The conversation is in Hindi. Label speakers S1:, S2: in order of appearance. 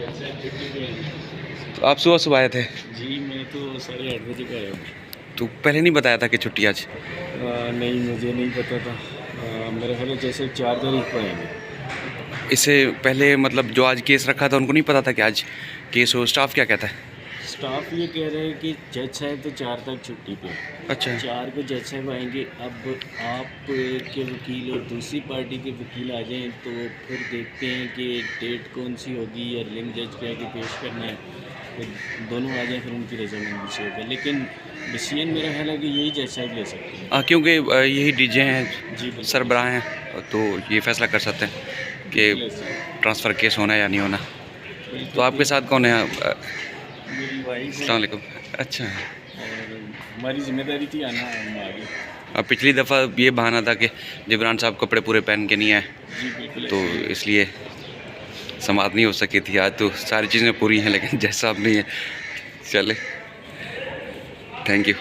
S1: तो आप सुबह सुबह आए थे?
S2: जी मैं तो 8:30 बजे का आया हूँ।
S1: तो पहले नहीं बताया था कि छुट्टी आज?
S2: नहीं मुझे नहीं पता था। मेरे ख्याल है जैसे 4 तारीख को आएंगे।
S1: इससे पहले मतलब जो आज केस रखा था उनको नहीं पता था कि आज केस हो? स्टाफ क्या कहता है?
S2: स्टाफ ये कह रहे हैं कि जज साहब तो 4 तक छुट्टी पे है।
S1: अच्छा।
S2: 4 को जज साहब आएंगे। अब आप के वकील और दूसरी पार्टी के वकील आ जाएं तो फिर देखते हैं कि डेट कौन सी होगी या रिलिंग जज के आगे पेश करना है। फिर दोनों आ जाएं फिर उनकी रजामंदी से होगा। लेकिन डिसीजन मेरा ख्याल है कि यही जज साहब ले सकते हैं।
S1: क्योंकि यही डीजे हैं,
S2: जी बिल्कुल
S1: सरबराह हैं, तो ये फैसला कर सकते हैं कि
S2: बिल्कुल ऐसे।
S1: ट्रांसफ़र केस होना है या नहीं होना।
S2: बिल्कुल,
S1: तो आपके साथ कौन है?
S2: मेरी वाइफ है
S1: अस्सलाम वालेकुम। अच्छा।
S2: और हमारी जिम्मेदारी थी आना, हम आ गए।
S1: अब पिछली दफ़ा ये बहाना था कि जिब्रान साहब कपड़े पूरे पहन के नहीं आए,
S2: जी बिल्कुल
S1: तो
S2: ऐसे ही है।
S1: इसलिए समाअत नहीं हो सकी थी। आज तो सारी चीज़ें पूरी हैं, लेकिन जैसा अब नहीं है। चले, थैंक यू।